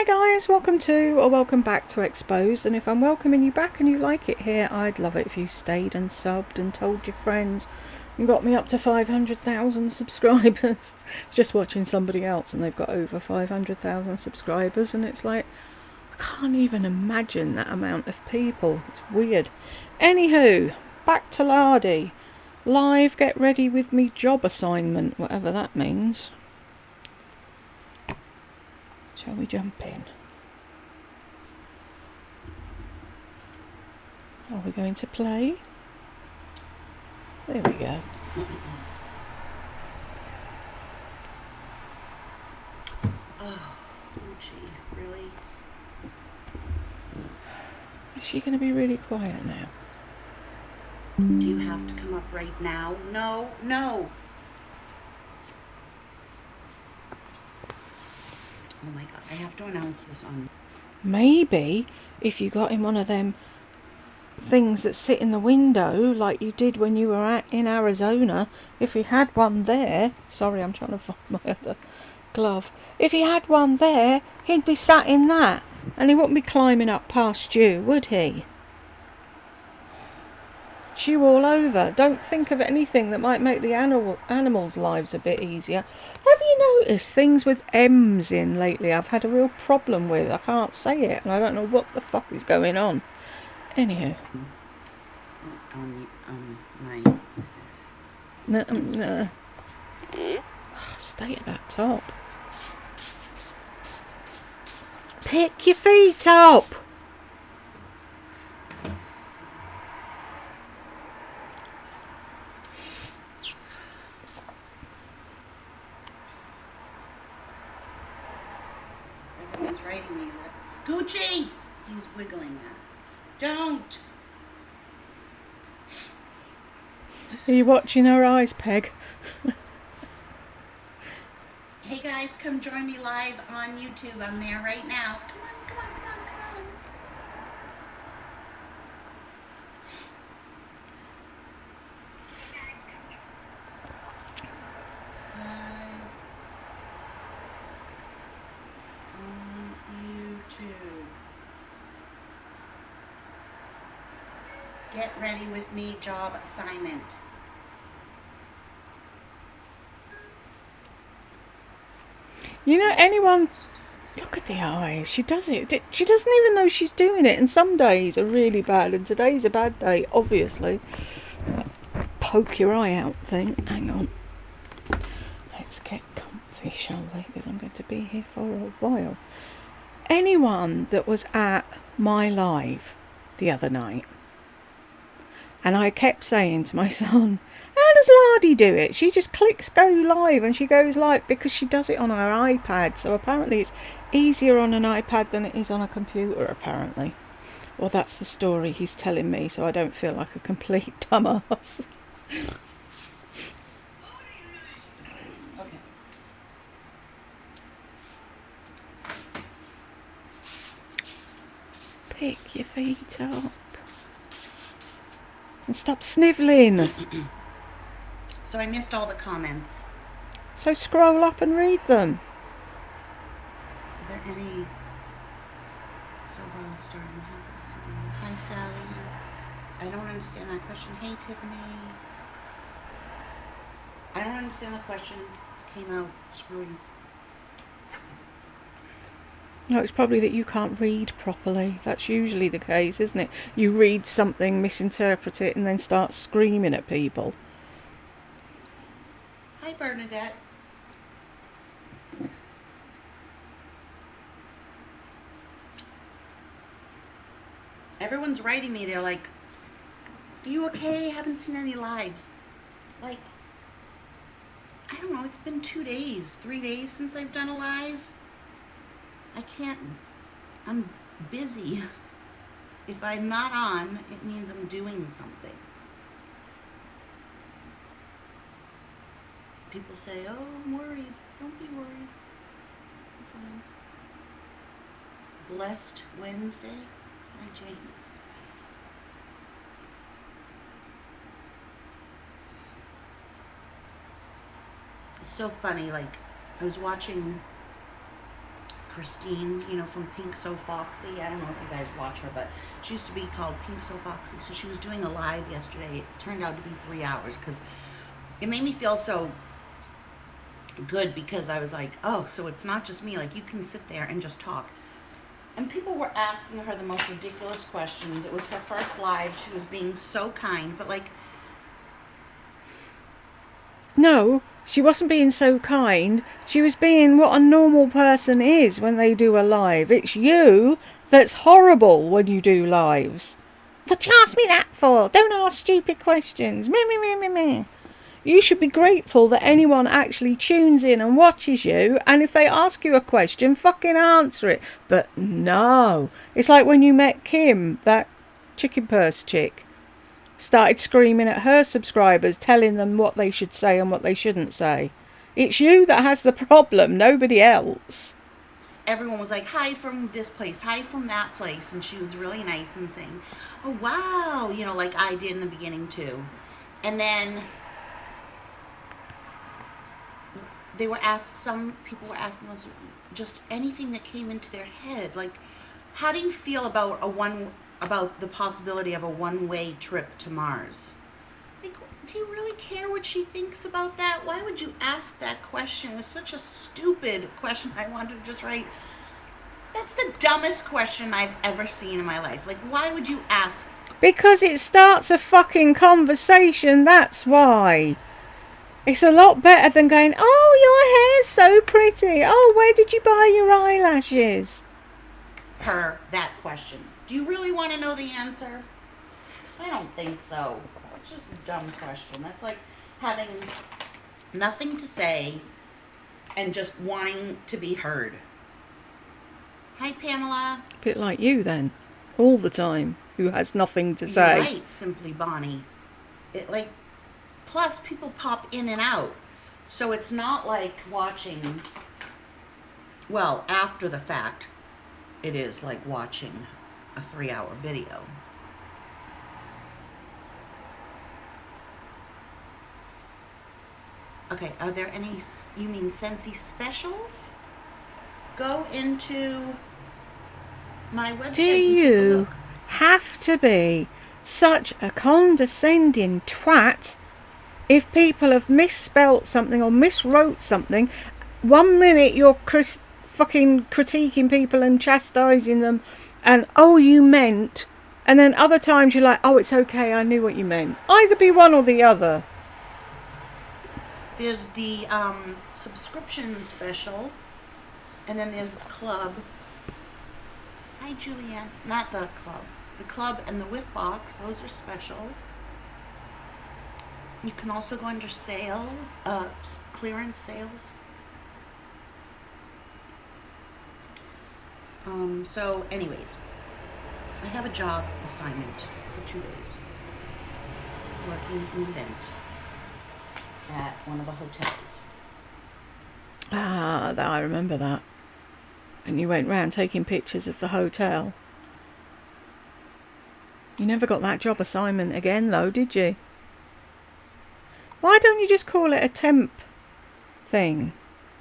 Hi guys, welcome to or welcome back to Exposed, and if I'm welcoming you back and you like it here, I'd love it if you stayed and subbed and told your friends and got me up to 500,000 subscribers. Just watching somebody else and they've got over 500,000 subscribers, and it's like, I can't even imagine that amount of people. It's weird. Anywho, back to Lardy. Live, get ready with me job assignment, whatever that means. Shall we jump in? Are we going to play? There we go. Oh, gee, really? Is she going to be really quiet now? Do you have to come up right now? No, no! Oh my god, I have to announce this on... Maybe if you got in one of them things that sit in the window like you did when you were in Arizona, if he had one there, sorry I'm trying to find my other glove, if he had one there he'd be sat in that and he wouldn't be climbing up past you, would he? Chew all over. Don't think of anything that might make the animals' lives a bit easier. Have you noticed things with M's in lately I've had a real problem with? I can't say it and I don't know what the fuck is going on. Anyhow. My... No. Stay at that top. Pick your feet up! Everyone's writing me that... Gucci! He's wiggling that. Don't! Are you watching her eyes, Peg? Hey guys, come join me live on YouTube. I'm there right now. Come on, come on, come on, come on. Live on YouTube. Get ready with me, job assignment. You know, anyone... Look at the eyes. She does it. She doesn't even know she's doing it. And some days are really bad. And today's a bad day, obviously. Poke your eye out thing. Hang on. Let's get comfy, shall we? Because I'm going to be here for a while. Anyone that was at my live the other night, and I kept saying to my son, how does Lardy do it? She just clicks go live and she goes live because she does it on her iPad. So apparently it's easier on an iPad than it is on a computer, apparently. Well, that's the story he's telling me, so I don't feel like a complete dumbass. Okay. Pick your feet up. And stop snivelling. So I missed all the comments. So scroll up and read them. Are there any... starting. Hi, Sally. I don't understand that question. Hey, Tiffany. I don't understand the question. Came out screwy. No, it's probably that you can't read properly. That's usually the case, isn't it? You read something, misinterpret it, and then start screaming at people. Hi, Bernadette. Everyone's writing me. They're like, are you okay? Haven't seen any lives. Like, I don't know. It's been 2 days, 3 days since I've done a live. I can't. I'm busy. If I'm not on, it means I'm doing something. People say, oh, I'm worried. Don't be worried. I'm fine. Blessed Wednesday. Hi, James. It's so funny, like, I was watching Christine, you know, from Pink So Foxy. I don't know if you guys watch her, but she used to be called Pink So Foxy. So she was doing a live yesterday. It turned out to be 3 hours because it made me feel so good because I was like, oh, so it's not just me. Like, you can sit there and just talk. And people were asking her the most ridiculous questions. It was her first live. She was being so kind, but like... No, she wasn't being so kind. She was being what a normal person is when they do a live. It's you that's horrible when you do lives. What you ask me that for? Don't ask stupid questions. Meh, meh, meh, meh, meh. You should be grateful that anyone actually tunes in and watches you, and if they ask you a question, fucking answer it. But no. It's like when you met Kim, that chicken purse chick. Started screaming at her subscribers, telling them what they should say and what they shouldn't say. It's you that has the problem, nobody else. Everyone was like, hi from this place, hi from that place. And she was really nice and saying, oh, wow, you know, like I did in the beginning too. And then they were asked, some people were asking us just anything that came into their head. Like, how do you feel about about the possibility of a one-way trip to Mars? Like, do you really care what she thinks about that? Why would you ask that question? It was such a stupid question. I wanted to just write, that's the dumbest question I've ever seen in my life. Like, why would you ask? Because it starts a fucking conversation, that's why. It's a lot better than going, oh, your hair's so pretty. Oh, where did you buy your eyelashes? That question. Do you really want to know the answer? I don't think so. It's just a dumb question. That's like having nothing to say and just wanting to be heard. Hi, Pamela. A bit like you then, all the time, who has nothing to say. You're right, Simply Bonnie. Plus people pop in and out. So it's not like watching, well, after the fact, it is like watching a 3-hour video. Okay, are there any, you mean Scentsy specials? Go into my website. Do you have to be such a condescending twat if people have misspelt something or miswrote something? 1 minute you're fucking critiquing people and chastising them and, oh, you meant, and then other times you're like, oh, it's okay, I knew what you meant. Either be one or the other. There's the subscription special, and then there's the club. Hi, Julianne. Not the club. The club and the whiff box, those are special. You can also go under sales, clearance sales. So anyways, I have a job assignment for 2 days. Working an event at one of the hotels. Ah, I remember that. And you went round taking pictures of the hotel. You never got that job assignment again though, did you? Why don't you just call it a temp thing?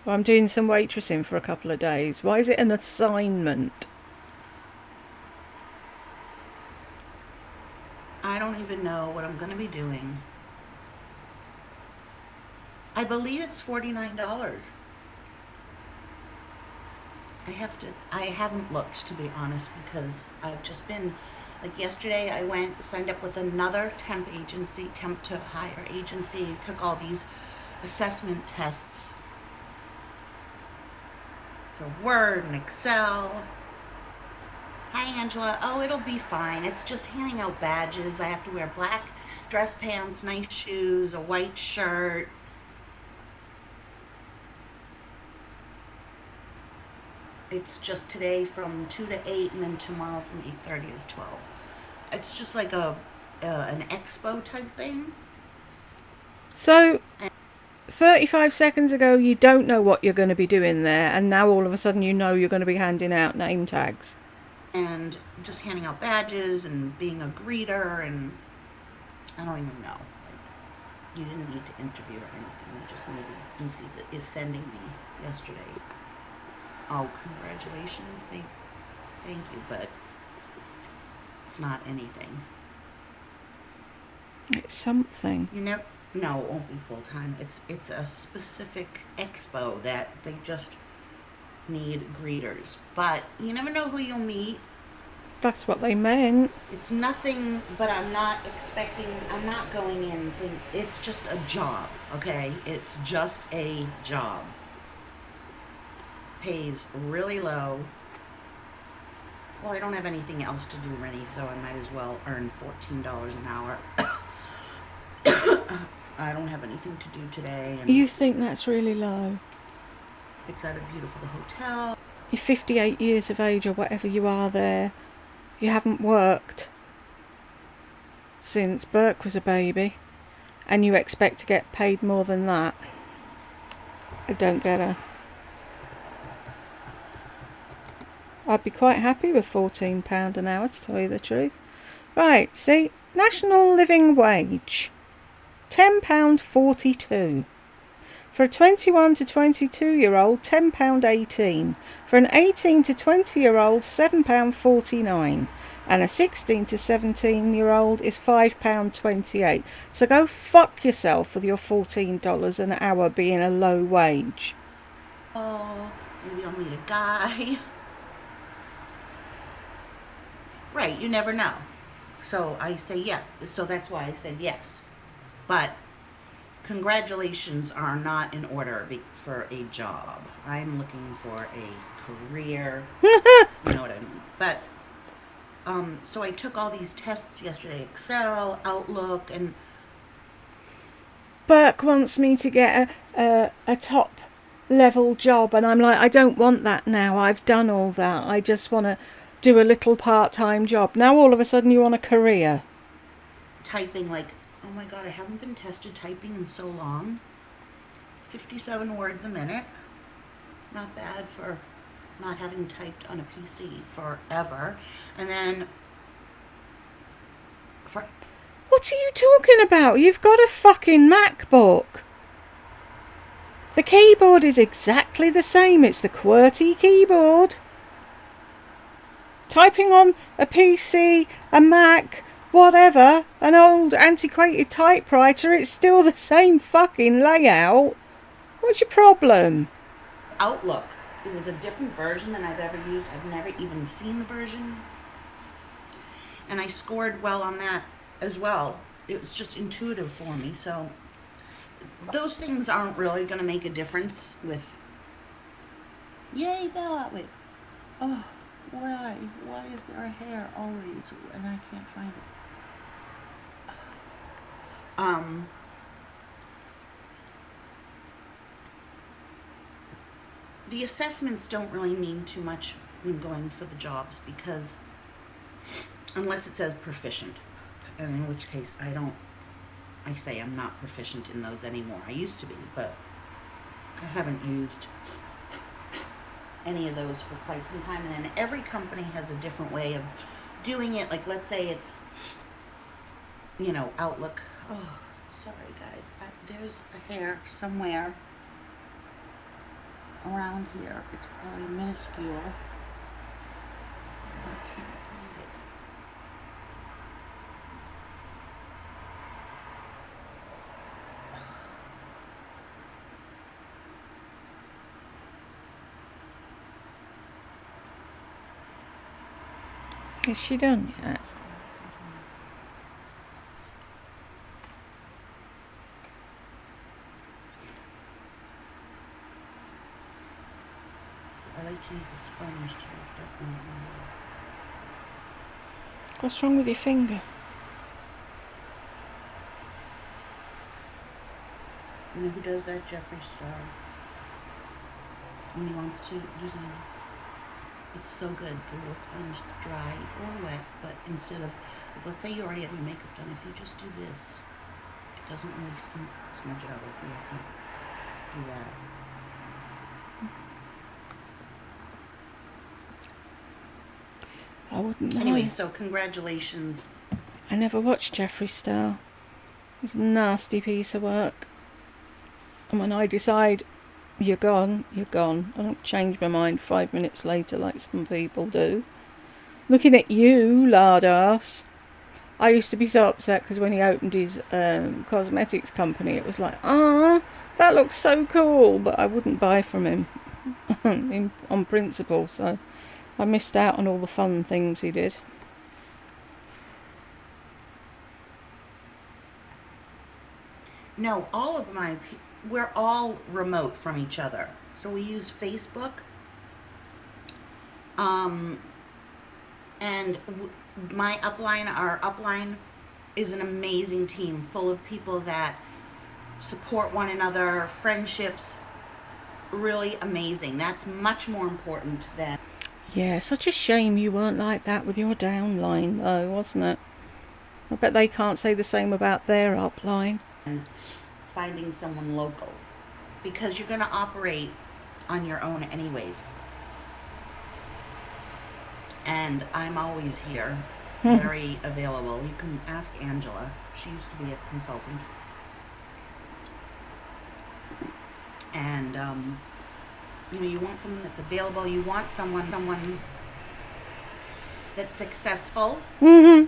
Well, I'm doing some waitressing for a couple of days. Why is it an assignment? I don't even know what I'm going to be doing. I believe it's $49. I haven't looked, to be honest, because I've just been, like yesterday I signed up with another temp to hire agency, took all these assessment tests for Word and Excel. Hi, Angela. Oh, it'll be fine. It's just handing out badges. I have to wear black dress pants, nice shoes, a white shirt. It's just today from 2 to 8 and then tomorrow from 8:30 to 12. It's just like an expo type thing. So 35 seconds ago you don't know what you're going to be doing there, and now all of a sudden you know you're going to be handing out name tags. And just handing out badges and being a greeter, and I don't even know. Like, you didn't need to interview or anything. You just needed, Lucy is sending me yesterday. Oh, congratulations. Thank you, but it's not anything. It's something. You never. No, it won't be full time. It's a specific expo that they just need greeters. But you never know who you'll meet. That's what they meant. It's nothing, but I'm not going in it's just a job, okay? It's just a job. Pays really low. Well, I don't have anything else to do, Rennie, so I might as well earn $14 an hour. I don't have anything to do today. And You think that's really low? it's at a beautiful hotel. You're 58 years of age or whatever you are there. You haven't worked since Burke was a baby. And you expect to get paid more than that. I don't get her. I'd be quite happy with £14 an hour, to tell you the truth. Right, see, national living wage, £10.42. For a 21 to 22-year-old, £10.18. For an 18 to 20-year-old, £7.49. And a 16 to 17-year-old is £5.28. So go fuck yourself with your $14 an hour being a low wage. Oh, maybe I'll meet a guy. Right, you never know. So I say yeah. So that's why I said yes. But congratulations are not in order for a job. I'm looking for a career. You know what I mean? But so I took all these tests yesterday: Excel, Outlook, and Burke wants me to get a top level job, and I'm like, I don't want that now. I've done all that. I just want to do a little part-time job. Now all of a sudden you want a career. typing like, oh my god, I haven't been tested typing in so long. 57 words a minute. Not bad for not having typed on a PC forever. And then for What are you talking about? You've got a fucking MacBook. The keyboard is exactly the same. It's the QWERTY keyboard. Typing on a PC, a Mac, whatever, an old antiquated typewriter, it's still the same fucking layout. What's your problem? Outlook, it was a different version than I've ever used. I've never even seen the version. And I scored well on that as well. It was just intuitive for me. So those things aren't really going to make a difference with... Yay, Bella! Wait. Oh, why? Why is there a hair always and I can't find it? The assessments don't really mean too much when going for the jobs because unless it says proficient, and in which case I say I'm not proficient in those anymore. I used to be, but I haven't used any of those for quite some time. And then every company has a different way of doing it. Like, let's say it's, Outlook. Oh, sorry guys. There's a hair somewhere around here. It's probably minuscule. I can't find it. Is she done yet? I like to use the sponge to reflect my What's wrong with your finger? You know who does that? Jeffree Star. When he wants to do something. It's so good. The little sponge, dry or wet, but instead of, like, let's say you already have your makeup done, if you just do this, it doesn't really smudge out if you have to do that. I wouldn't know. Anyway, so congratulations. I never watched Jeffree Star. It's a nasty piece of work. And when I decide You're gone. You're gone. I don't change my mind 5 minutes later like some people do. Looking at you, lard ass. I used to be so upset because when he opened his cosmetics company, it was like, ah, that looks so cool, but I wouldn't buy from him on principle. So I missed out on all the fun things he did. No, we're all remote from each other. So we use Facebook. And our upline is an amazing team full of people that support one another, friendships, really amazing. That's much more important than Yeah, such a shame you weren't like that with your downline, though, wasn't it? I bet they can't say the same about their upline. finding someone local, because you're going to operate on your own anyways. And I'm always here, very available. You can ask Angela. She used to be a consultant. And you want someone that's available. You want someone that's successful. If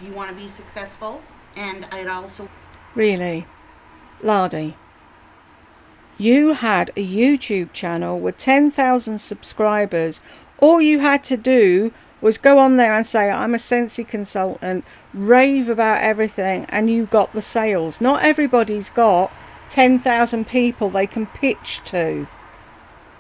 you want to be successful, and I'd also Really? Lardy, you had a YouTube channel with 10,000 subscribers. All you had to do was go on there and say, I'm a Sensi consultant, rave about everything, and you got the sales. Not everybody's got 10,000 people they can pitch to.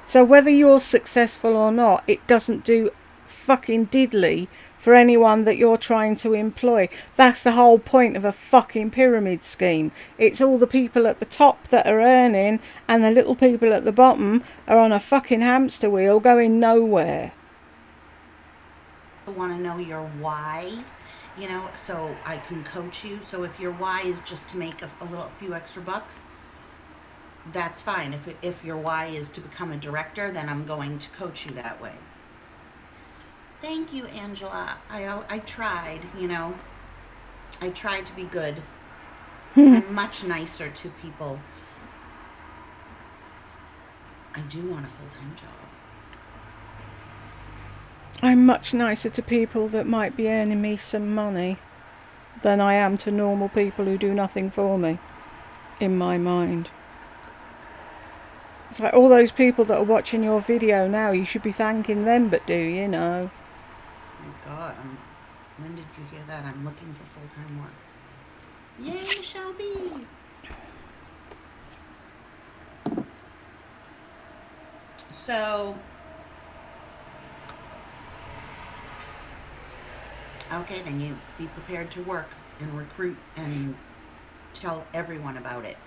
So whether you're successful or not, it doesn't do fucking diddly for anyone that you're trying to employ. That's the whole point of a fucking pyramid scheme. It's all the people at the top that are earning, and the little people at the bottom are on a fucking hamster wheel going nowhere. want to know your why, so I can coach you. So if your why is just to make a few extra bucks, that's fine. If your why is to become a director, then I'm going to coach you that way. Thank you, Angela. I tried, I tried to be good. I'm much nicer to people. I do want a full-time job. I'm much nicer to people that might be earning me some money than I am to normal people who do nothing for me, in my mind. It's like all those people that are watching your video now, you should be thanking them, but do you know? Oh God, when did you hear that? I'm looking for full-time work. Yay, Shelby! So, okay, then you be prepared to work and recruit and tell everyone about it.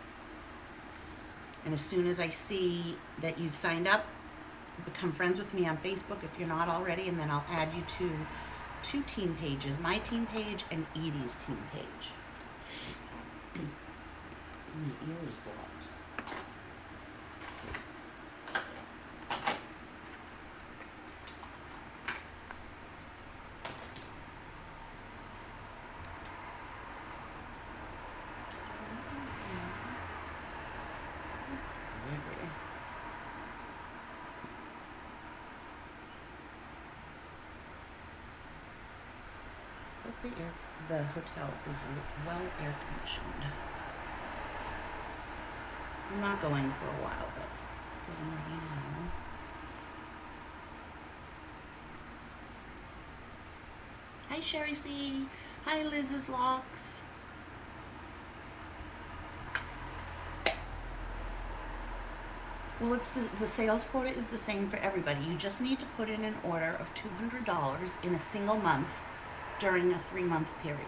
And as soon as I see that you've signed up, become friends with me on Facebook if you're not already, and then I'll add you to 2 team pages, my team page and Edie's team page. My ear is blocked. The hotel is well air conditioned. I'm not going for a while, but getting ready now. Hi, Sherry C. Hi, Liz's Locks. Well, it's the sales quota is the same for everybody. You just need to put in an order of $200 in a single month during a 3-month period.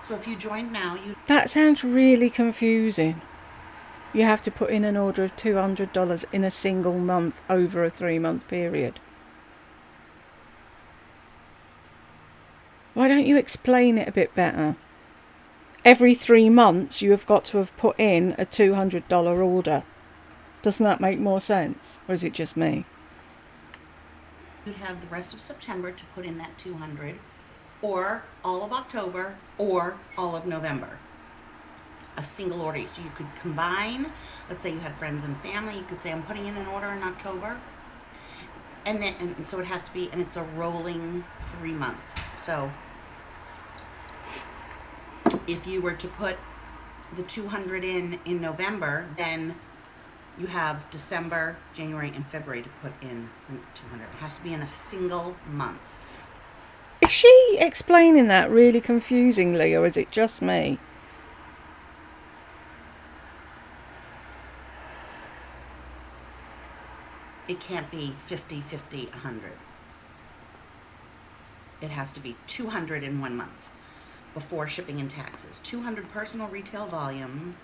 So if you join now, That sounds really confusing. You have to put in an order of $200 in a single month over a 3-month period. Why don't you explain it a bit better? Every 3 months you have got to have put in a $200 order. Doesn't that make more sense? Or is it just me? You'd have the rest of September to put in that $200, or all of October, or all of November. a single order. So you could combine, let's say you had friends and family, you could say, I'm putting in an order in October. And so it has to be, and it's a rolling 3 month. So if you were to put the 200 in November, then you have December, January, and February to put in 200. It has to be in a single month. Is she explaining that really confusingly, or is it just me? It can't be 50, 50, 100. It has to be 200 in 1 month before shipping and taxes. 200 personal retail volume.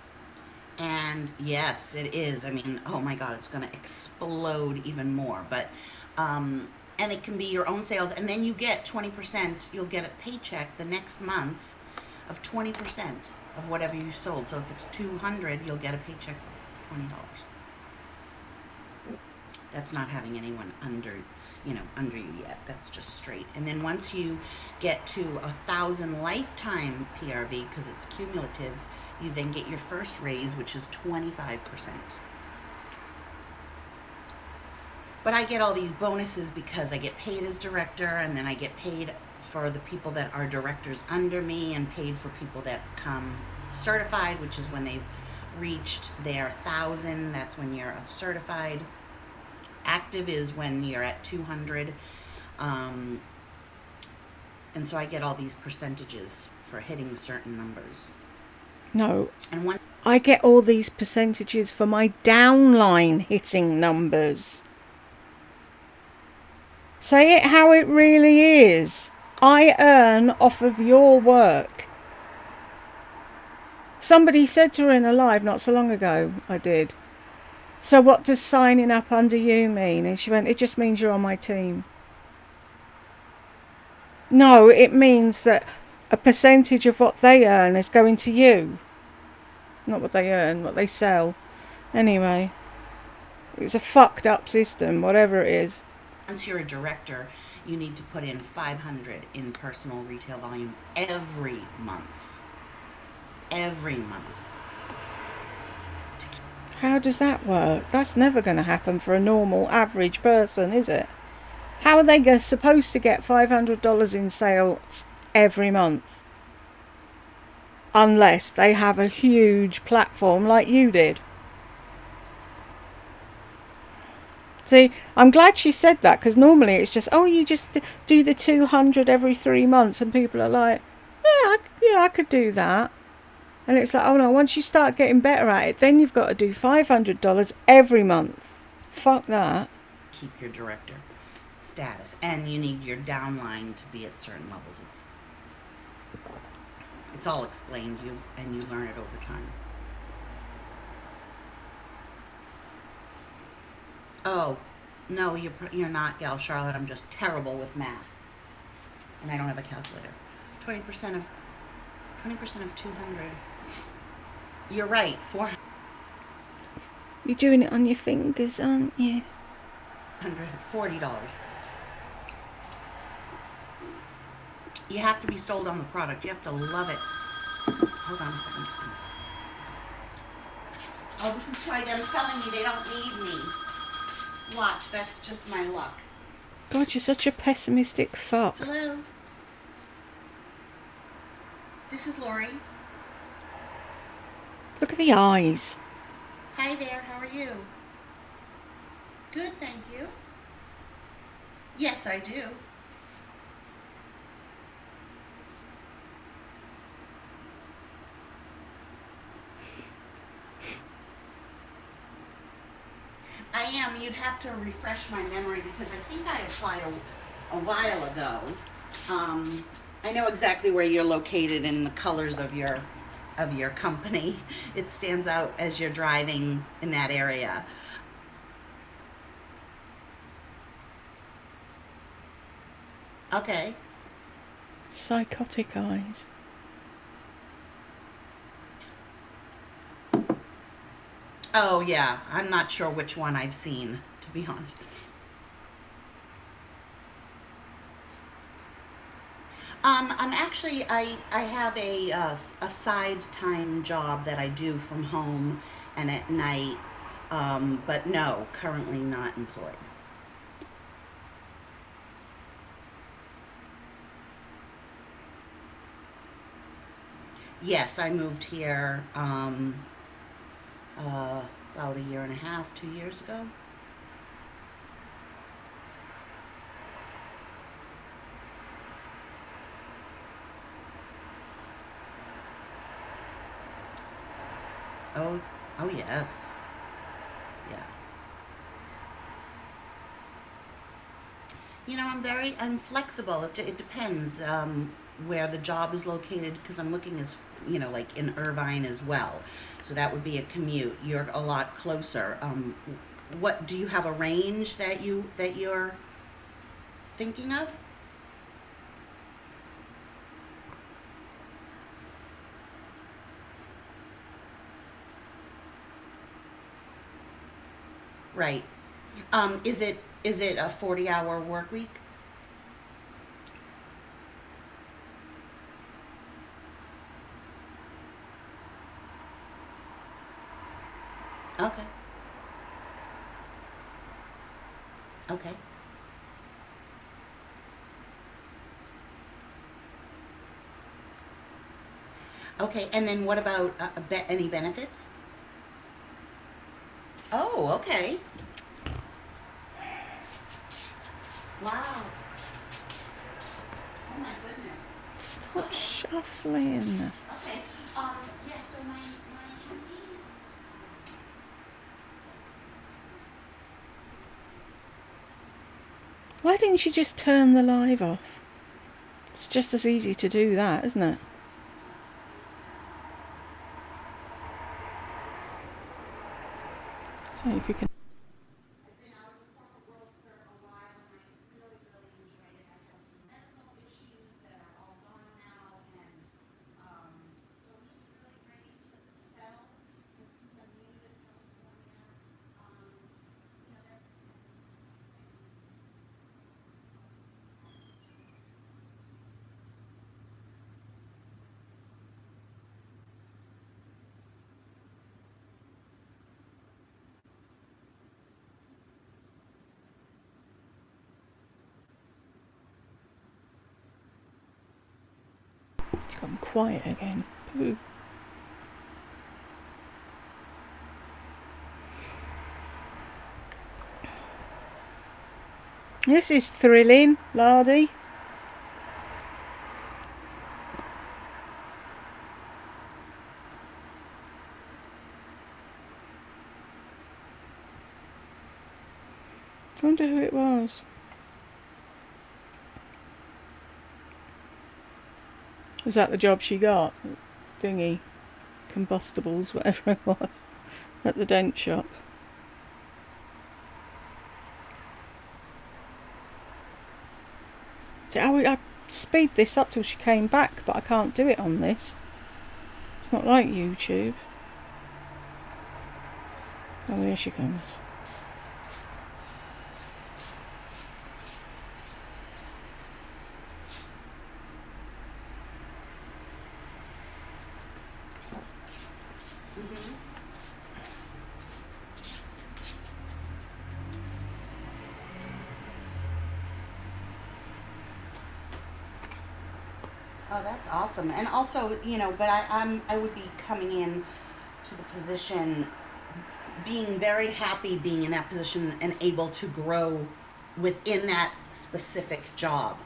And yes, it is. I mean, oh my God, it's going to explode even more. But, and it can be your own sales. And then you get 20%, you'll get a paycheck the next month of 20% of whatever you sold. So if it's 200, you'll get a paycheck of $20. That's not having anyone under you yet. That's just straight. And then once you get to 1,000 lifetime PRV, because it's cumulative, you then get your first raise, which is 25%. But I get all these bonuses because I get paid as director, and then I get paid for the people that are directors under me, and paid for people that become certified, which is when they've reached their 1,000. That's when you're certified. Active is when you're at 200. And so I get all these percentages for hitting certain numbers. No. And one, I get all these percentages for my downline hitting numbers. Say it how it really is. I earn off of your work. Somebody said to her in a live not so long ago, I did, so what does signing up under you mean? And she went, it just means you're on my team. No, it means that a percentage of what they earn is going to you. Not what they earn, what they sell. Anyway, it's a fucked up system, whatever it is. once you're a director, you need to put in 500 in personal retail volume every month. Every month. How does that work? That's never going to happen for a normal, average person, is it? How are they supposed to get $500 in sales every month? Unless they have a huge platform like you did. See, I'm glad she said that, because normally it's just, oh, you just do the 200 every 3 months, and people are like, yeah, I could do that. And it's like, oh no, once you start getting better at it, then you've got to do $500 every month. Fuck that. Keep your director status, and you need your downline to be at certain levels. It's all explained to you, and you learn it over time. Oh, no, you're not, Gal Charlotte. I'm just terrible with math, and I don't have a calculator. 20% of 200. You're right. You're doing it on your fingers, aren't you? $140. You have to be sold on the product. You have to love it. Hold on a second. Oh, this is why I'm telling you they don't need me. Watch, that's just my luck. God, you're such a pessimistic fuck. Hello. This is Lori. Look at the eyes. Hi there, how are you? Good, thank you. Yes, I do. I am. You'd have to refresh my memory because I think I applied a while ago. I know exactly where you're located in the colors of your company. It stands out as you're driving in that area. Okay. Psychotic eyes. Oh, yeah. I'm not sure which one I've seen, to be honest. I'm actually I have a side time job that I do from home and at night. But no, currently not employed. Yes, I moved here about a year and a half, 2 years ago. Oh, oh yes, yeah. I'm flexible. It depends where the job is located because I'm looking as, like in Irvine as well. So that would be a commute. You're a lot closer. What do you have a range that you're thinking of? Right. Is it a 40-hour work week? Okay. Okay. Okay. And then what about any benefits? Oh, okay. Wow. Oh my goodness. Stop Okay. shuffling. Okay. Yes. So my company. Why didn't you just turn the live off? It's just as easy to do that, isn't it? So if you can. I've been out of the corporate world for a while, and I really, really enjoyed it. I had some medical issues that are all gone now, and um, so I'm just really ready to settle. And since I'm new to California, that's It's gone quiet again. Pooh. This is thrilling, Lardy. I wonder who it was. Was that the job she got? Thingy. Combustibles, whatever it was. At the dent shop. I speed this up till she came back, but I can't do it on this. It's not like YouTube. Oh, here she comes. Oh, that's awesome. And also, but I would be coming in to the position, being very happy being in that position and able to grow within that specific job.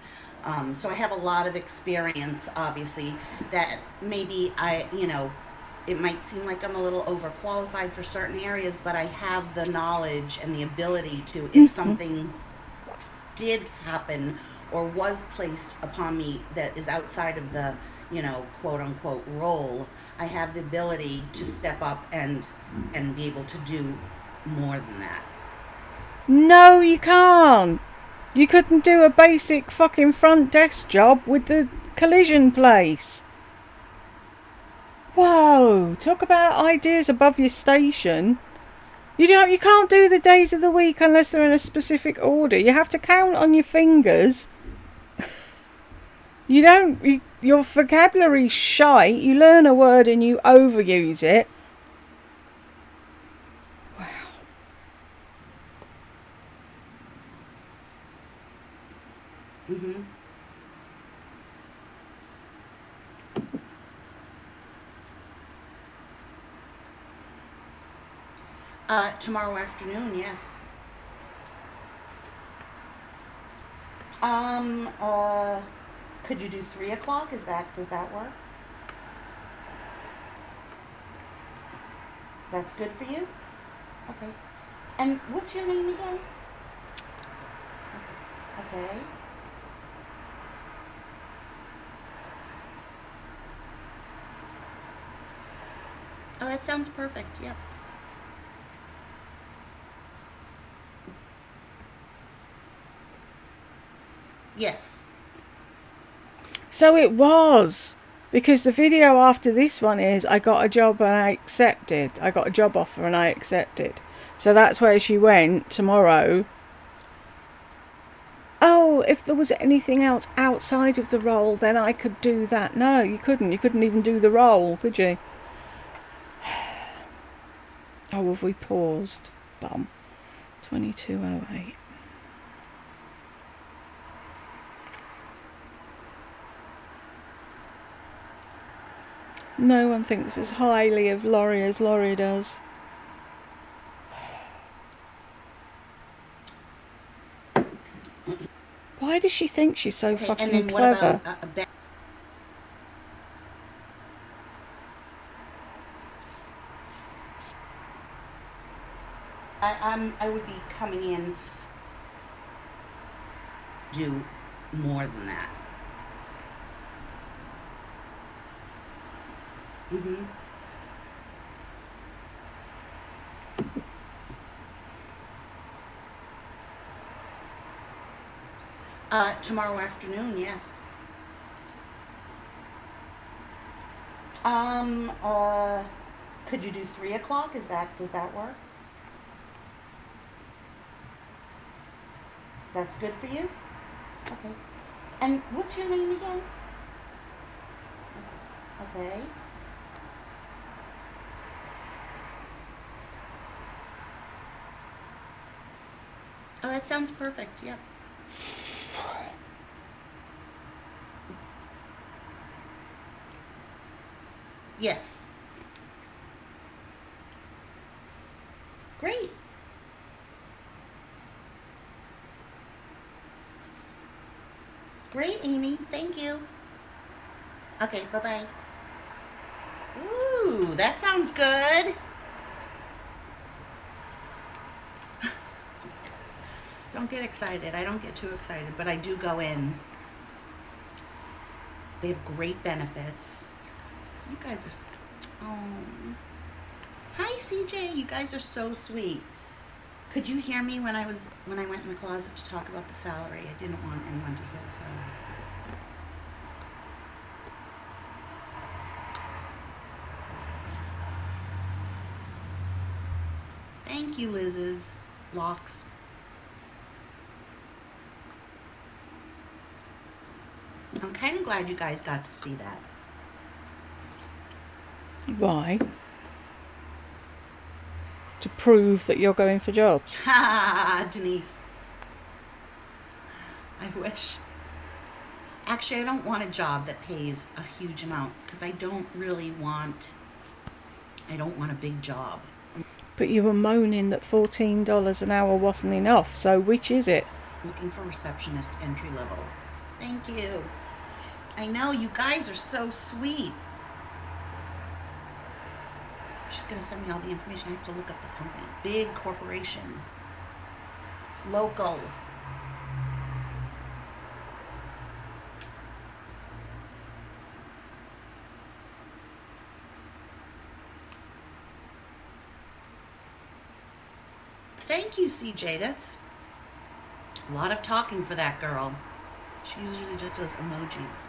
So I have a lot of experience, obviously, that maybe it might seem like I'm a little overqualified for certain areas, but I have the knowledge and the ability to, if something did happen or was placed upon me that is outside of the, quote unquote role, I have the ability to step up and be able to do more than that. No, you can't. You couldn't do a basic fucking front desk job with the collision place. Whoa, talk about ideas above your station. You can't do the days of the week unless they're in a specific order. You have to count on your fingers. You don't. Your vocabulary's shite. You learn a word and you overuse it. Wow. Mm-hmm. Tomorrow afternoon, yes. Um, uh, could you do 3 o'clock? Does that work? That's good for you? Okay. And what's your name again? Okay. Oh, that sounds perfect. Yep. Yes. So it was. Because the video after this one is I got a job and I accepted. I got a job offer and I accepted. So that's where she went tomorrow. Oh, if there was anything else outside of the role, then I could do that. No, you couldn't. You couldn't even do the role, could you? Oh, have we paused? Bum. 22:08. No one thinks as highly of Laurie as Laurie does. Why does she think she's so Okay. And fucking then what about clever? I would be coming in do more than that. Mm-hmm. Tomorrow afternoon, yes. Um, uh, could you do 3 o'clock? Does that work? That's good for you? Okay. And what's your name again? Okay. Oh, that sounds perfect. Yep. Yes. Great. Great, Amy. Thank you. Okay, bye-bye. Ooh, that sounds good. Don't get excited. I don't get too excited, but I do go in. They have great benefits. So you guys are. Oh. Hi, CJ. You guys are so sweet. Could you hear me when I went in the closet to talk about the salary? I didn't want anyone to hear the salary. Thank you, Liz's locks. I'm kind of glad you guys got to see that. Why? To prove that you're going for jobs. Ha, Denise. I wish. Actually, I don't want a job that pays a huge amount because I don't want a big job. But you were moaning that $14 an hour wasn't enough, so which is it? I'm looking for receptionist entry level. Thank you. I know, you guys are so sweet. She's going to send me all the information. I have to look up the company. Big corporation. Local. Thank you, CJ. That's a lot of talking for that girl. She usually just does emojis.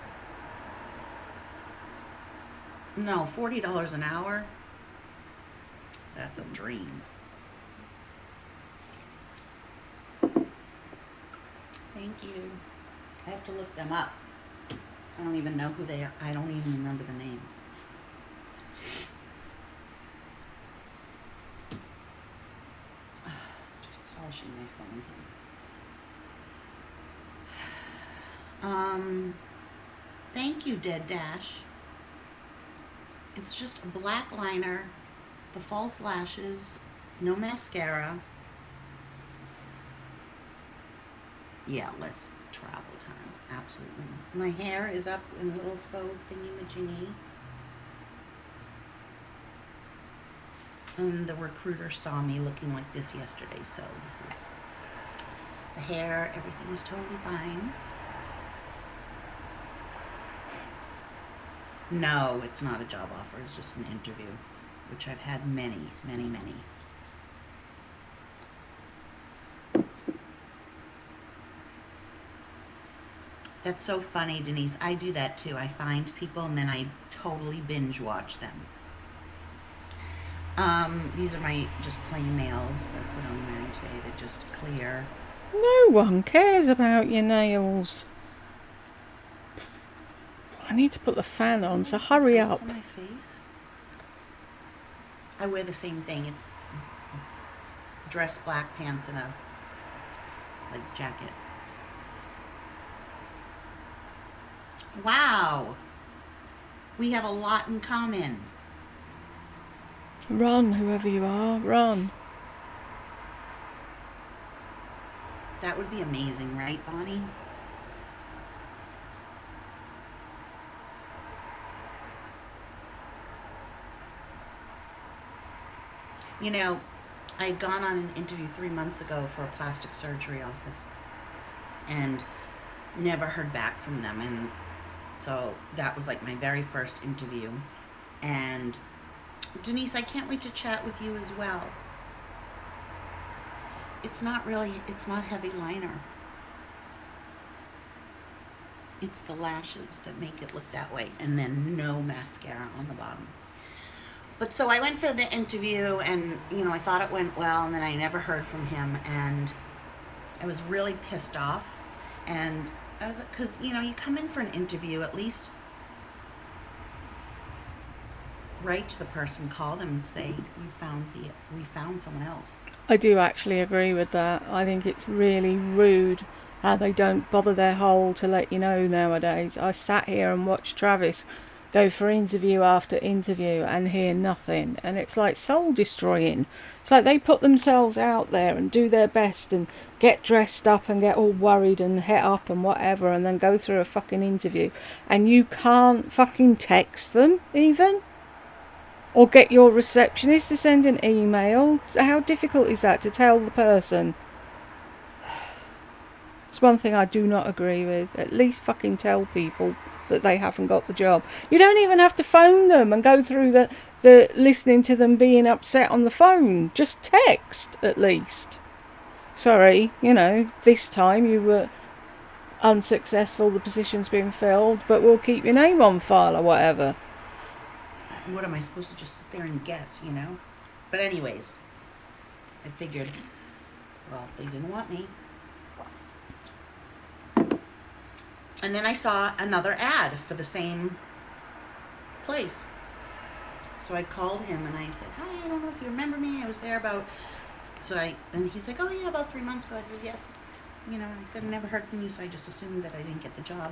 No, $40 an hour? That's a dream. Thank you. I have to look them up. I don't even know who they are. I don't even remember the name. Just polishing my phone here. Thank you, Dead Dash. It's just a black liner, the false lashes, no mascara. Yeah, less travel time, absolutely. My hair is up in a little faux thingy-majiggy. And the recruiter saw me looking like this yesterday, so this is the hair, everything is totally fine. No, it's not a job offer, it's just an interview, which I've had many. That's so funny, Denise. I do that too. I find people and then I totally binge watch them. These are my just plain nails. That's what I'm wearing today. They're just clear. No one cares about your nails. I need to put the fan on, so hurry up. On my face. I wear the same thing. It's dress, black pants, and a jacket. Wow. We have a lot in common. Run, whoever you are, run. That would be amazing, right, Bonnie? You know, I'd gone on an interview 3 months ago for a plastic surgery office and never heard back from them. And so that was like my very first interview. And Denise, I can't wait to chat with you as well. It's not heavy liner. It's the lashes that make it look that way, and then no mascara on the bottom. But so I went for the interview, and I thought it went well, and then I never heard from him, and I was really pissed off. And I was, because you come in for an interview, at least write to the person, call them, and say we found someone else. I do actually agree with that. I think it's really rude how they don't bother their hole to let you know nowadays. I sat here and watched Travis go for interview after interview and hear nothing, and it's like soul destroying. It's like they put themselves out there and do their best and get dressed up and get all worried and het up and whatever, and then go through a fucking interview and you can't fucking text them even, or get your receptionist to send an email. How difficult is that to tell the person? It's one thing I do not agree with. At least fucking tell people that they haven't got the job. You don't even have to phone them and go through the listening to them being upset on the phone. Just text, at least. Sorry, this time you were unsuccessful, the position's been filled, but we'll keep your name on file or whatever. What am I supposed to just sit there and guess, But anyways, I figured, well, they didn't want me. And then I saw another ad for the same place. So I called him and I said, hi, I don't know if you remember me. I was there and he's like, oh yeah, about 3 months ago. I said, yes. And I said, I never heard from you, so I just assumed that I didn't get the job.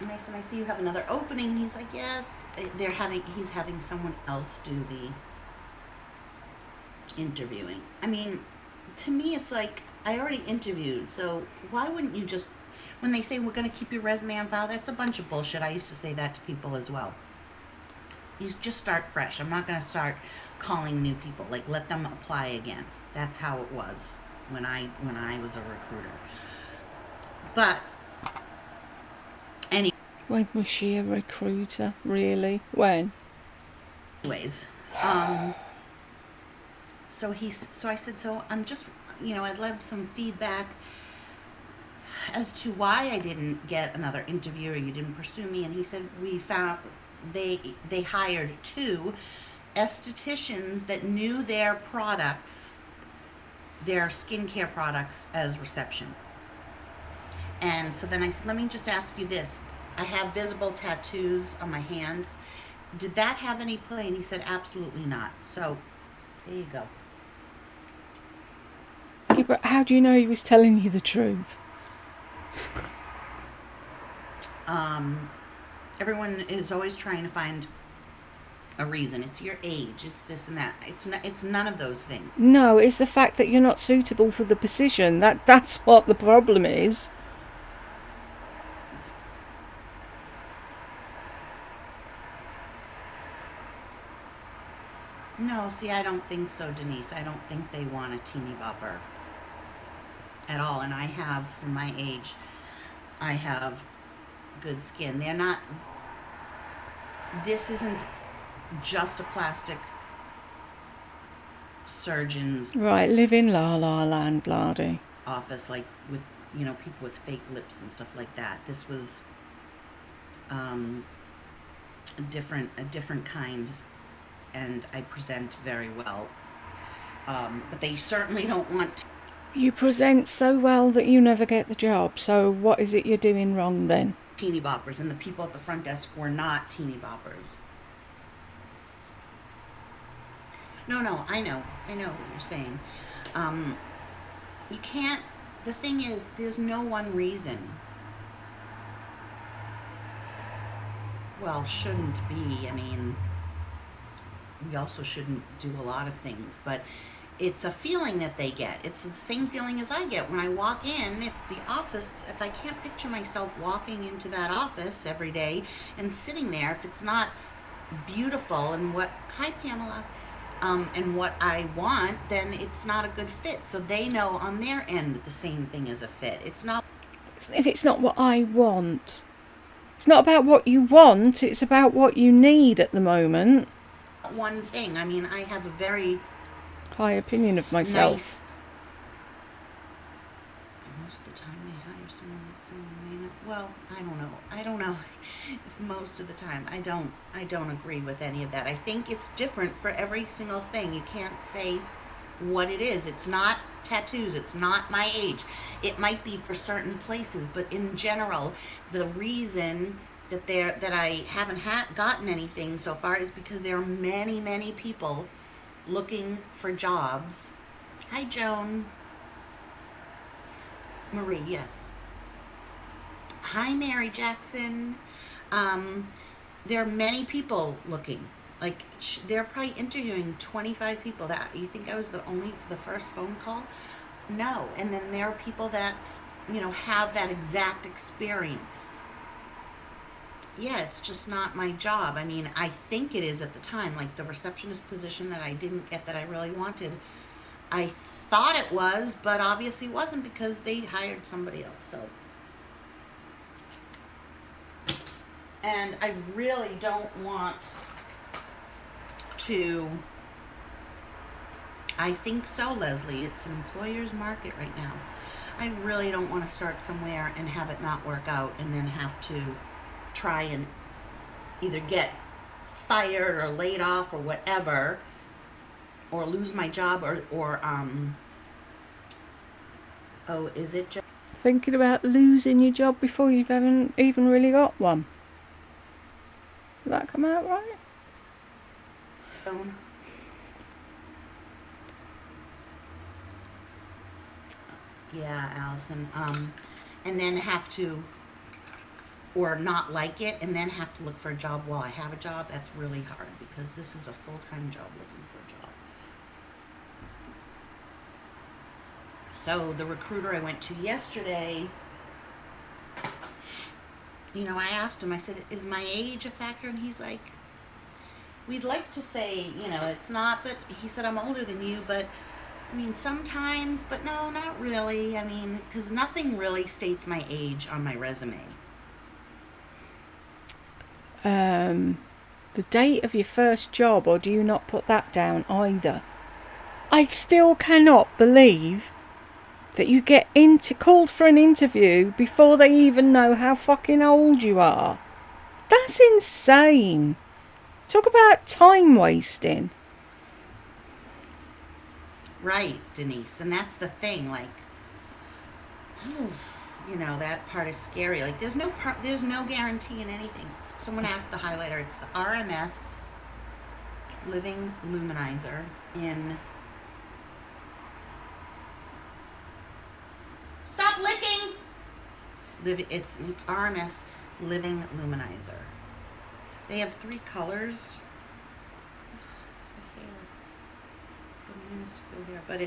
And I said, I see you have another opening. And he's like, yes. He's having someone else do the interviewing. I mean, to me, it's like, I already interviewed, so why wouldn't you just, when they say we're going to keep your resume on file, that's a bunch of bullshit. I used to say that to people as well. You just start fresh. I'm not going to start calling new people. Like, let them apply again. That's how it was when I was a recruiter. But when was she a recruiter? Really? When? Anyways, so I said, so I'm just, I'd love some feedback as to why I didn't get another interview or you didn't pursue me. And he said, they hired 2 estheticians that knew their products, their skincare products, as reception. And so then I said, let me just ask you this. I have visible tattoos on my hand. Did that have any play? And he said, absolutely not. So there you go. Yeah, but how do you know he was telling you the truth? Everyone is always trying to find a reason. It's your age. It's this and that. It's none of those things. No, it's the fact that you're not suitable for the position. That's what the problem is. No, see, I don't think so, Denise. I don't think they want a teeny bopper at all. And I have, for my age, I have good skin. They're not, this isn't just a plastic surgeon's Right, live in La La Land, Lardy. office, like with, people with fake lips and stuff like that. This was a different kind, and I present very well. But they certainly don't want to. You present so well that you never get the job. So what is it you're doing wrong then? Teeny boppers, and the people at the front desk were not teeny boppers. No, I know what you're saying. You can't, the thing is, there's no one reason. Well, shouldn't be. I mean, we also shouldn't do a lot of things, but it's a feeling that they get. It's the same feeling as I get when I walk in. If I can't picture myself walking into that office every day and sitting there, if it's not beautiful and hi Pamela, and what I want, then it's not a good fit. So they know on their end the same thing as a fit. It's not. If it's not what I want, it's not about what you want, it's about what you need at the moment. One thing. I mean, I have a very high opinion of myself. Nice. Most of the time they hire someone that someone may not. Well, I don't know if most of the time. I don't agree with any of that. I think it's different for every single thing. You can't say what it is. It's not tattoos. It's not my age. It might be for certain places, but in general, the reason that I haven't gotten anything so far is because there are many people looking for jobs. Hi, Joan. Marie, yes. Hi, Mary Jackson. There are many people looking. Like, they're probably interviewing 25 people. That you think I was the first phone call? No. And then there are people that, have that exact experience. Yeah, it's just not my job. I mean, I think it is at the time. Like the receptionist position that I didn't get that I really wanted, I thought it was, but obviously wasn't because they hired somebody else. So, and I really don't want to. I think so, Leslie. It's an employer's market right now. I really don't want to start somewhere and have it not work out and then have to try and either get fired or laid off or whatever, or lose my job or oh, is it just thinking about losing your job before you've even really got one? Did that come out right? Yeah, Allison. And then have to, or not like it, and then have to look for a job while I have a job. That's really hard because this is a full-time job looking for a job. So the recruiter I went to yesterday, I asked him, I said, is my age a factor? And he's like, we'd like to say, it's not, but he said, I'm older than you, but I mean, sometimes, but no, not really. I mean, because nothing really states my age on my resume. The date of your first job, or do you not put that down either? I still cannot believe that you get called for an interview before they even know how fucking old you are. That's insane. Talk about time wasting. Right, Denise, and that's the thing, like, you know, that part is scary. Like there's no guarantee in anything. Someone asked the highlighter. It's the RMS Living Luminizer in. Stop licking. It's the RMS Living Luminizer. They have 3 colors. But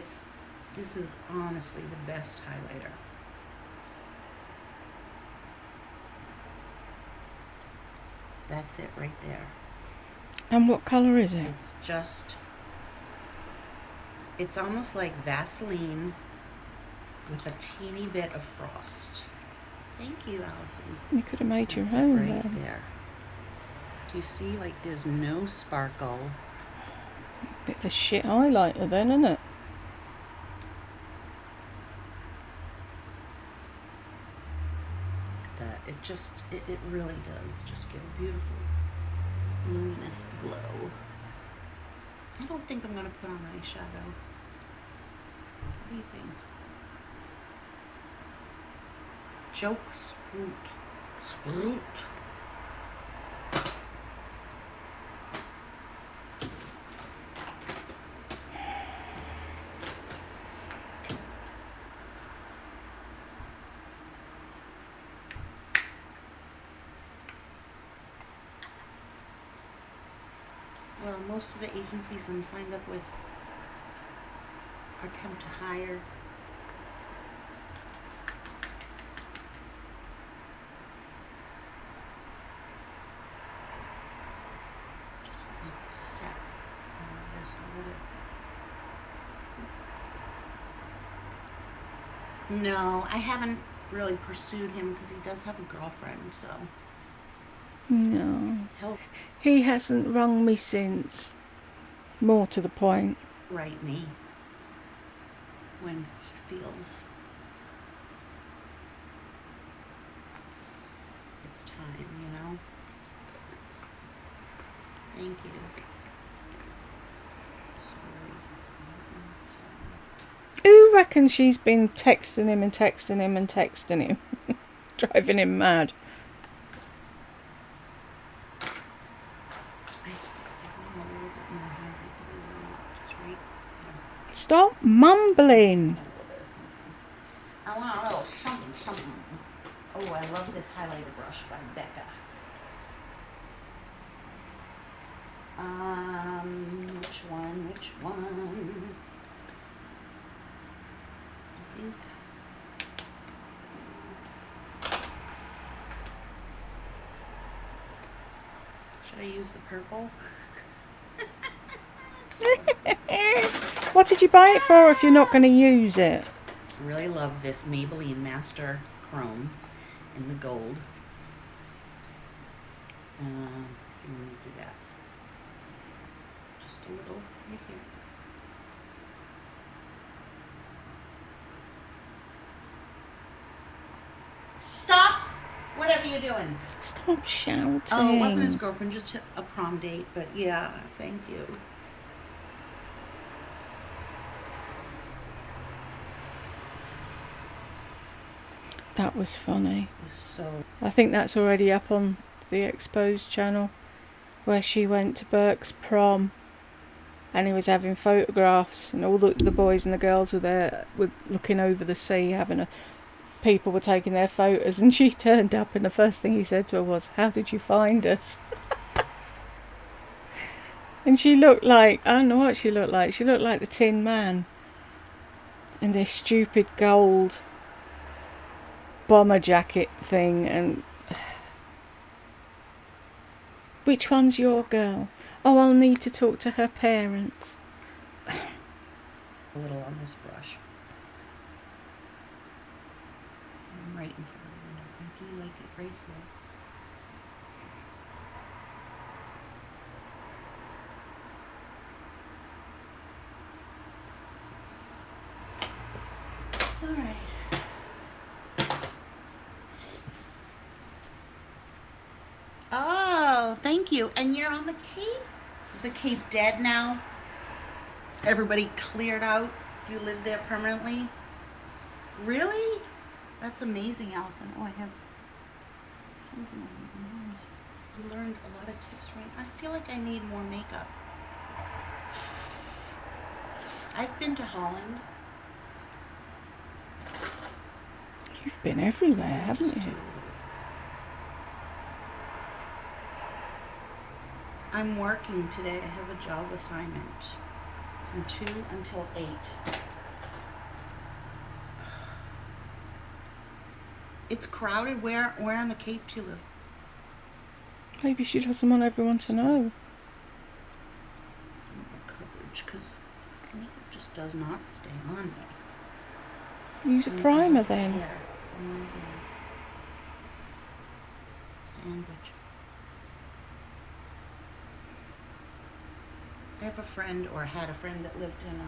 this is honestly the best highlighter. That's it right there. And what colour is it? It's almost like Vaseline with a teeny bit of frost. Thank you, Allison. You could have made your That's own it right then. there. Do you see, like, there's no sparkle. Bit of a shit highlighter then, isn't it? That it really does just give a beautiful luminous glow. I don't think I'm gonna put on eyeshadow. What do you think? Joke Sprout. Well, most of the agencies I'm signed up with are temp to hire. Just set this a little bit. No, I haven't really pursued him because he does have a girlfriend, so. No. He'll He hasn't rung me since. More to the point. write me when he feels it's time, you know? Thank you. Sorry. Who reckons she's been texting him and texting him and texting him? Driving him mad. Stop mumbling. I want a little something. Oh, I love this highlighter brush by Becca. Which one? I think. Should I use the purple? What did you buy it for if you're not going to use it? I really love this Maybelline Master Chrome in the gold. I'm going to do that. Just a little right here. Stop! Whatever you're doing. Stop shouting. Oh, it wasn't his girlfriend, just a prom date, but yeah, thank you. That was funny. So I think that's already up on the Exposed channel, where she went to Burke's prom and he was having photographs and all the boys and the girls were there looking over the sea, people were taking their photos, and she turned up and the first thing he said to her was, "How did you find us?" And she looked like, I don't know what she looked like. She looked like the Tin Man in this stupid gold bomber jacket thing. And which one's your girl? Oh, I'll need to talk to her parents. a little on this brush. I'm right in front of the window. I do like it right here. All right. Oh, thank you. And you're on the Cape? Is the Cape dead now? Everybody cleared out? Do you live there permanently? Really? That's amazing, Allison. Oh, I have something on my nose. You learned a lot of tips, right? I feel like I need more makeup. I've been to Holland. You've been everywhere, haven't Just do a you? little bit. I'm working today. I have a job assignment from 2 until 8. It's crowded. Where on the Cape do you live? Maybe she doesn't want everyone to know. More coverage, because makeup just does not stay on me. Use a And I primer have this then. hair, so I'm gonna sandwich. I have a friend, or had a friend, that lived in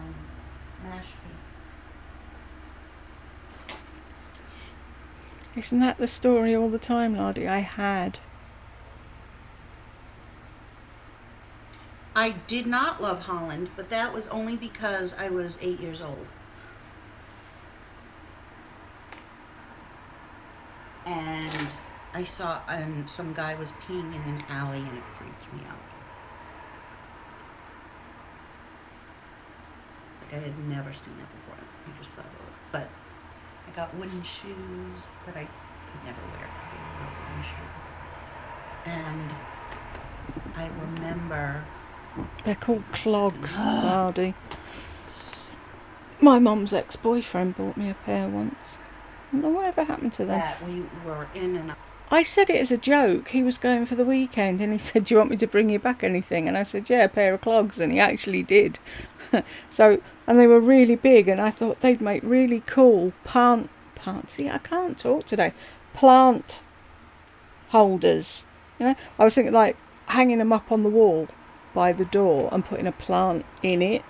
Mashpee. Isn't that the story all the time, Lardy? I had. I did not love Holland, but that was only because I was 8 years old. And I saw some guy was peeing in an alley, and it freaked me out. Like I had never seen it before. I just thought, oh. But I got wooden shoes that I could never wear because they were wooden shoes. And I remember... They're called clogs, Lardy. My mum's ex-boyfriend bought me a pair once. I don't know whatever happened to them. that we were in and I said it as a joke. He was going for the weekend and he said, "Do you want me to bring you back anything?" And I said, "Yeah, a pair of clogs." And he actually did. And they were really big, and I thought they'd make really cool see, I can't talk today. Plant holders. You know, I was thinking like hanging them up on the wall by the door and putting a plant in it.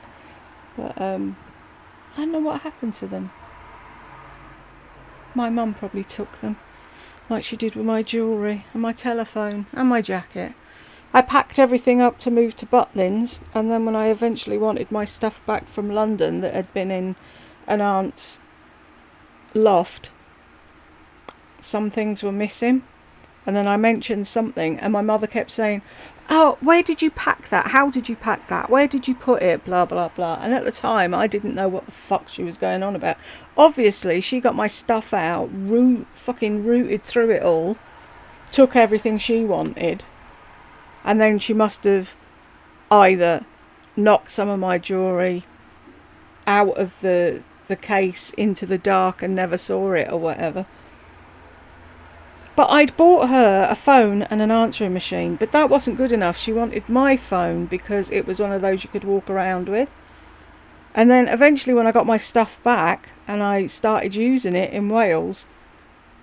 But I don't know what happened to them. My mum probably took them, like she did with my jewellery and my telephone and my jacket. I packed everything up to move to Butlins, and then when I eventually wanted my stuff back from London that had been in an aunt's loft, some things were missing. And then I mentioned something, and my mother kept saying, "Oh, where did you pack that? How did you pack that? Where did you put it? Blah, blah, blah." And at the time, I didn't know what the fuck she was going on about. Obviously, she got my stuff out, fucking rooted through it all, took everything she wanted, and then she must have either knocked some of my jewellery out of the case into the dark and never saw it or whatever. But I'd bought her a phone and an answering machine, but that wasn't good enough. She wanted my phone because it was one of those you could walk around with. And then eventually when I got my stuff back and I started using it in Wales,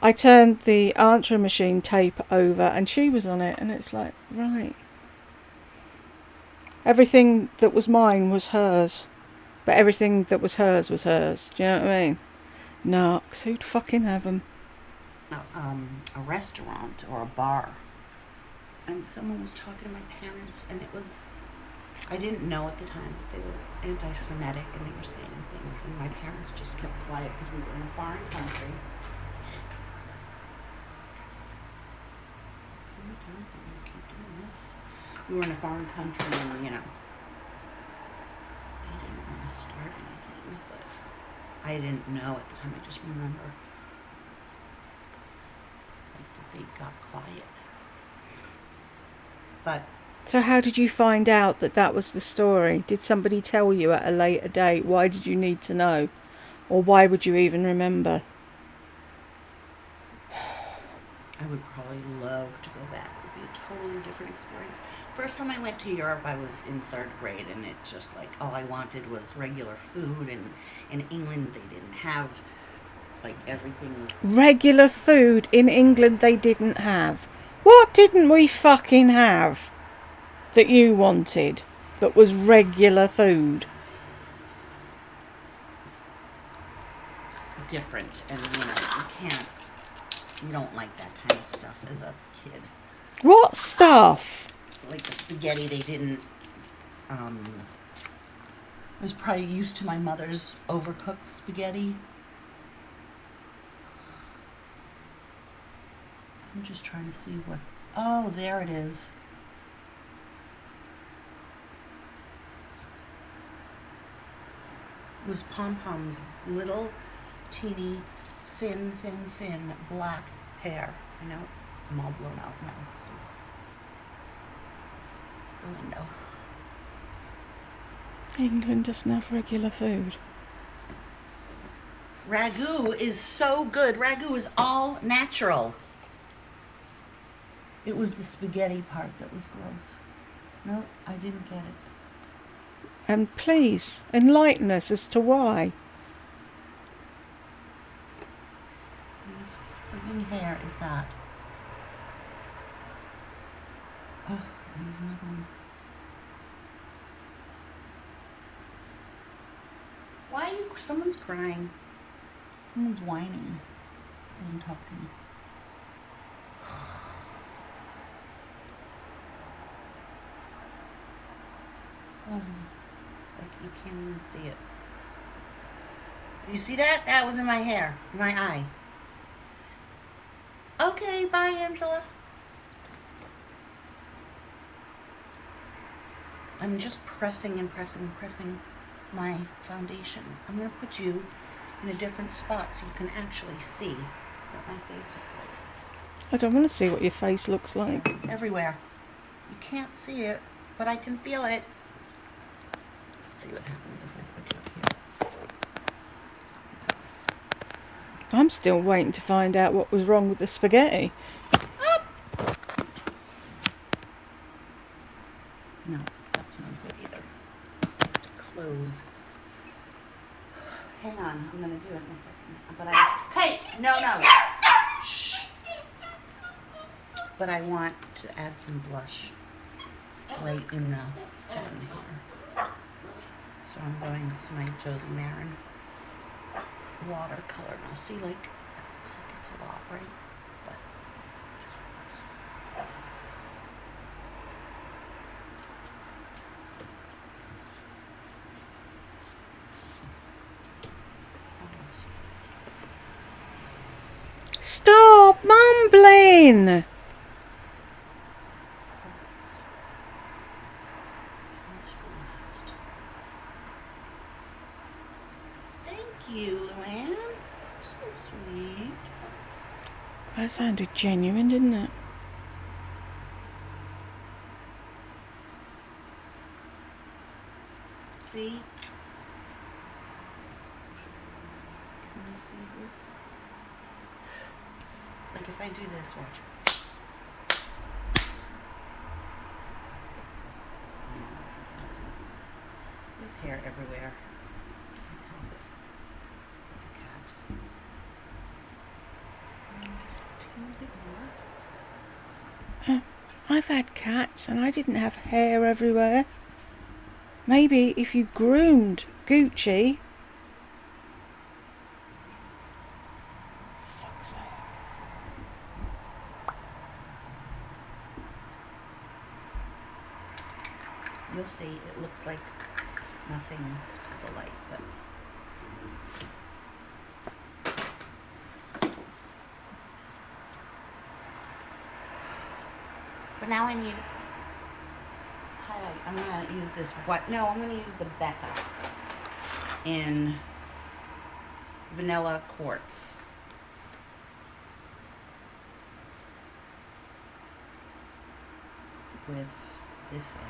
I turned the answering machine tape over and she was on it, and it's like, right. Everything that was mine was hers, but everything that was hers was hers. Do you know what I mean? Narcs, who'd fucking have them? a restaurant or a bar, and someone was talking to my parents, and it was, I didn't know at the time that they were anti-Semitic, and they were saying things, and my parents just kept quiet because we were in a foreign country. We were in a foreign country, and they didn't want to start anything, but I didn't know at the time. I just remember that they got quiet. But so how did you find out that was the story? Did somebody tell you at a later date? Why did you need to know? Or why would you even remember? I would probably love to go back. It would be a totally different experience. First time I went to Europe, I was in 3rd grade, and it just like, all I wanted was regular food, and in England they didn't have, like, everything was... Regular food in England they didn't have. What didn't we fucking have that you wanted that was regular food? Different, and you don't like that kind of stuff as a kid. What stuff? Like the spaghetti, they didn't, I was probably used to my mother's overcooked spaghetti. I'm just trying to see what, oh, there it is. It was pom-poms, little, teeny, thin black hair. I know I'm all blown out now. So the window. England doesn't have regular food. Ragu is so good. Ragu is all natural. It was the spaghetti part that was gross. No, I didn't get it. And please, enlighten us as to why. Whose freaking hair is that? Oh, there's another one. Why are you, someone's crying. Someone's whining. I'm talking. Oh, like you can't even see it. You see that? That was in my hair, my eye. Okay, bye, Angela. I'm just pressing and pressing my foundation. I'm going to put you in a different spot so you can actually see what my face looks like. I don't want to see what your face looks like. Everywhere. You can't see it, but I can feel it. Let's see what happens if I put you up here. I'm still waiting to find out what was wrong with the spaghetti. No, that's not good either. I have to close. Hang on, I'm going to do it in a second. But hey, no. Shh. But I want to add some blush right in the center here. So I'm going, this is my Josie Marin watercolor. Now see, like, that looks like it's a lot, right? But Stop mumbling! thank you, Luann. So sweet. That sounded genuine, didn't it? See? Can you see this? Like if I do this, watch. There's hair everywhere. Can't help it. With a cat. I've had cats and I didn't have hair everywhere. Maybe if you groomed Gucci. Fuck's sake. You'll see, it looks like nothing to the light, but now I need highlight. I'm gonna use this I'm gonna use the Becca in Vanilla Quartz. With this end.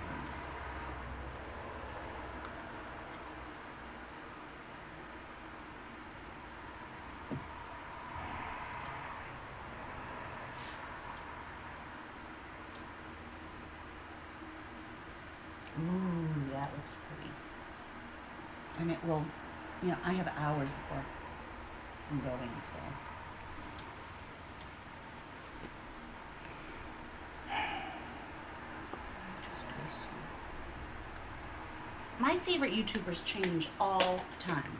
Ooh, that looks pretty. And it will, I have hours before I'm going, so. My favorite YouTubers change all the time.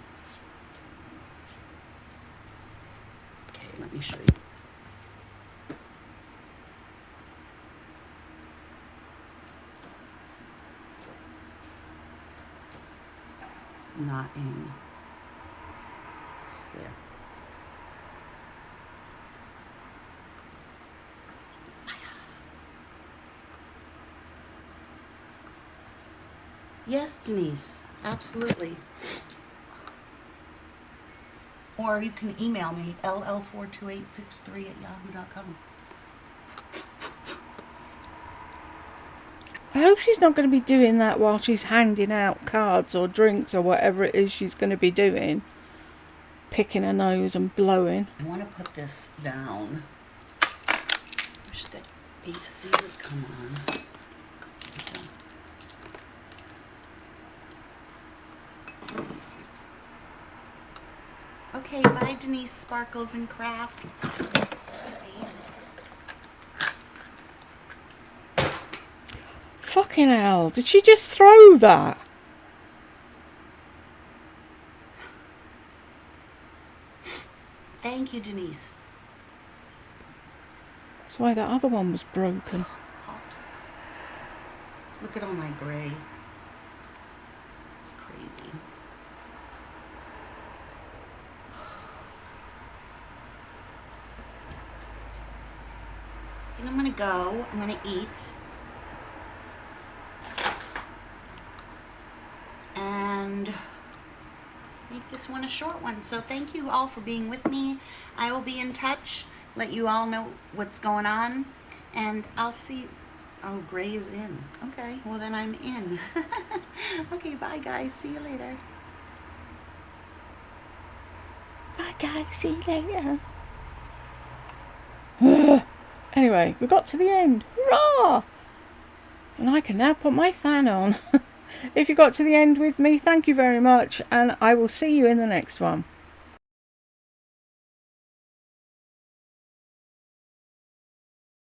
Okay, let me show you. Not in there. Yes, Denise, absolutely. Or you can email me, ll42863@yahoo.com. I hope she's not going to be doing that while she's handing out cards or drinks or whatever it is she's going to be doing. Picking her nose and blowing. I want to put this down. Wish the AC would come on. Okay, bye Denise Sparkles and Crafts. Fucking hell, did she just throw that? Thank you, Denise. That's why that other one was broken. Hot. Look at all my gray. It's crazy. I think I'm gonna go. I'm gonna eat. And make this one a short one. So thank you all for being with me. I will be in touch, let you all know what's going on, and I'll see. Oh, Gray is in. Okay, well then I'm in. Okay, bye guys. See you later. Bye guys, see you later. Anyway, we got to the end. Hurrah! And I can now put my fan on. If you got to the end with me, thank you very much, and I will see you in the next one.